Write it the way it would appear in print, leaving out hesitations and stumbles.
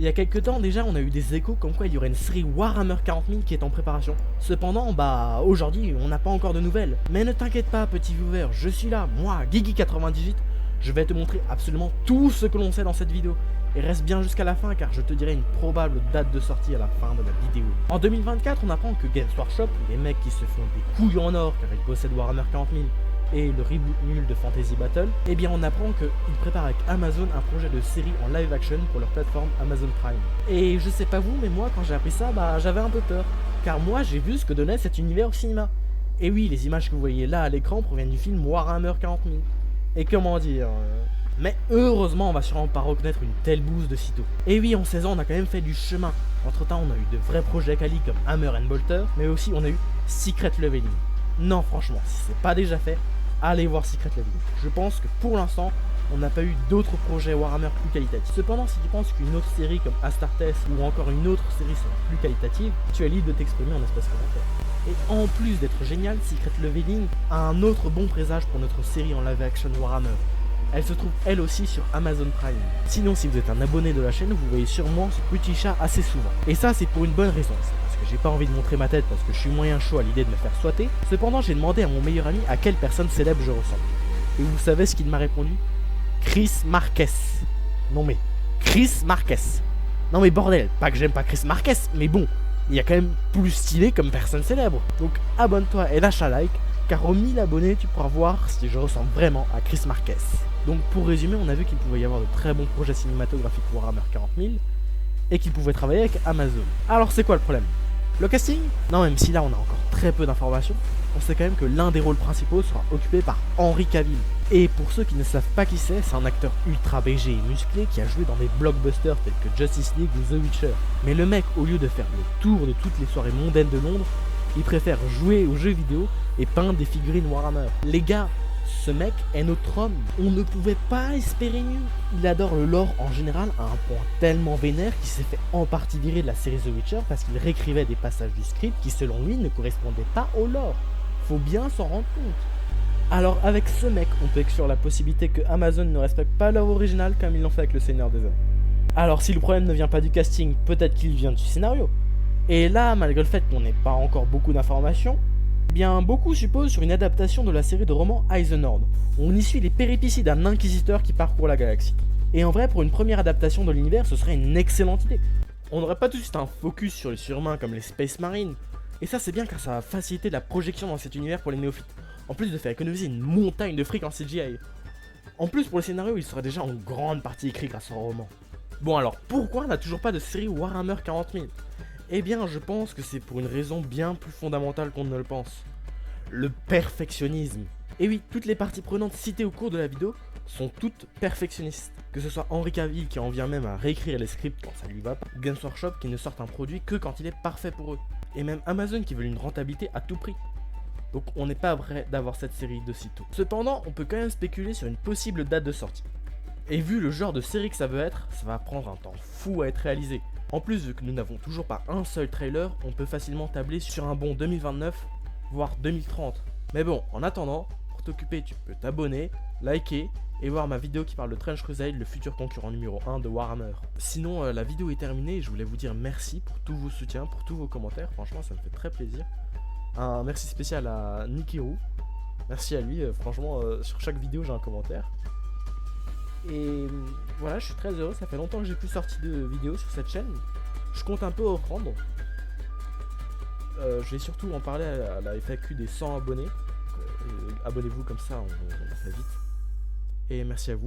Il y a quelques temps déjà, on a eu des échos comme quoi il y aurait une série Warhammer 40 000 qui est en préparation. Cependant, aujourd'hui, on n'a pas encore de nouvelles. Mais ne t'inquiète pas, petit viewer, je suis là, moi, Guigui98. Je vais te montrer absolument tout ce que l'on sait dans cette vidéo. Et reste bien jusqu'à la fin car je te dirai une probable date de sortie à la fin de la vidéo. En 2024, on apprend que Games Workshop, les mecs qui se font des couilles en or car ils possèdent Warhammer 40 000, et le reboot nul de Fantasy Battle, eh bien on apprend qu'ils préparent avec Amazon un projet de série en live action pour leur plateforme Amazon Prime. Et je sais pas vous, mais moi quand j'ai appris ça, j'avais un peu peur. Car moi j'ai vu ce que donnait cet univers au cinéma. Et oui, les images que vous voyez là à l'écran proviennent du film Warhammer 40 000. Et comment dire... Mais heureusement, on va sûrement pas reconnaître une telle bouse de sitôt. Et oui, en 16 ans, on a quand même fait du chemin. Entre temps, on a eu de vrais projets quali comme Hammer and Bolter, mais aussi on a eu Secret Leveling. Non, franchement, si c'est pas déjà fait, allez voir Secret Leveling. Je pense que pour l'instant, on n'a pas eu d'autres projets Warhammer plus qualitatifs. Cependant, si tu penses qu'une autre série comme Astartes ou encore une autre série sera plus qualitative, tu es libre de t'exprimer en espace commentaire. Et en plus d'être génial, Secret Leveling a un autre bon présage pour notre série en live action Warhammer. Elle se trouve elle aussi sur Amazon Prime. Sinon, si vous êtes un abonné de la chaîne, vous voyez sûrement ce petit chat assez souvent. Et ça, c'est pour une bonne raison. C'est parce que j'ai pas envie de montrer ma tête parce que je suis moyen chaud à l'idée de me faire swatter. Cependant, j'ai demandé à mon meilleur ami à quelle personne célèbre je ressemble. Et vous savez ce qu'il m'a répondu? Chris Marquez. Non mais, Chris Marquez. Non mais bordel, pas que j'aime pas Chris Marquez, mais bon, il y a quand même plus stylé comme personne célèbre. Donc abonne-toi et lâche un like, car aux 1000 abonnés, tu pourras voir si je ressemble vraiment à Chris Marquez. Donc pour résumer, on a vu qu'il pouvait y avoir de très bons projets cinématographiques pour Warhammer 40 000 et qu'il pouvait travailler avec Amazon. Alors c'est quoi le problème? Le casting? Non, même si là on a encore très peu d'informations, on sait quand même que l'un des rôles principaux sera occupé par Henry Cavill. Et pour ceux qui ne savent pas qui c'est un acteur ultra BG et musclé qui a joué dans des blockbusters tels que Justice League ou The Witcher. Mais le mec, au lieu de faire le tour de toutes les soirées mondaines de Londres, il préfère jouer aux jeux vidéo et peindre des figurines Warhammer. Les gars, ce mec est notre homme. On ne pouvait pas espérer mieux. Il adore le lore en général à un point tellement vénère qu'il s'est fait en partie virer de la série The Witcher parce qu'il réécrivait des passages du script qui selon lui ne correspondaient pas au lore. Faut bien s'en rendre compte. Alors avec ce mec, on peut exclure la possibilité que Amazon ne respecte pas l'œuvre originale comme ils l'ont fait avec le Seigneur des Anneaux. Alors si le problème ne vient pas du casting, peut-être qu'il vient du scénario. Et là, malgré le fait qu'on n'ait pas encore beaucoup d'informations, bien beaucoup supposent sur une adaptation de la série de romans Eisenhorn. On y suit les péripéties d'un inquisiteur qui parcourt la galaxie. Et en vrai, pour une première adaptation de l'univers, ce serait une excellente idée. On n'aurait pas tout de suite un focus sur les surhumains comme les Space Marines. Et ça c'est bien car ça va faciliter la projection dans cet univers pour les néophytes. En plus de faire économiser une montagne de fric en CGI. En plus pour le scénario, il sera déjà en grande partie écrit grâce au roman. Bon alors, pourquoi on n'a toujours pas de série Warhammer 40 000 ? Eh bien, je pense que c'est pour une raison bien plus fondamentale qu'on ne le pense. Le perfectionnisme. Et oui, toutes les parties prenantes citées au cours de la vidéo sont toutes perfectionnistes. Que ce soit Henry Cavill qui en vient même à réécrire les scripts quand ça lui va pas, ou Games Workshop qui ne sortent un produit que quand il est parfait pour eux. Et même Amazon qui veut une rentabilité à tout prix. Donc on n'est pas prêt d'avoir cette série de sitôt. Cependant, on peut quand même spéculer sur une possible date de sortie. Et vu le genre de série que ça veut être, ça va prendre un temps fou à être réalisé. En plus, vu que nous n'avons toujours pas un seul trailer, on peut facilement tabler sur un bon 2029, voire 2030. Mais bon, en attendant, pour t'occuper, tu peux t'abonner, liker et voir ma vidéo qui parle de Trench Crusade, le futur concurrent numéro 1 de Warhammer. Sinon, la vidéo est terminée et je voulais vous dire merci pour tous vos soutiens, pour tous vos commentaires. Franchement, ça me fait très plaisir. Un merci spécial à Nikiru. Merci à lui, franchement, sur chaque vidéo j'ai un commentaire. Et voilà, je suis très heureux, ça fait longtemps que j'ai plus sorti de vidéos sur cette chaîne. Je compte un peu reprendre. Je vais surtout en parler à la FAQ des 100 abonnés. Abonnez-vous comme ça, on fait vite. Et merci à vous.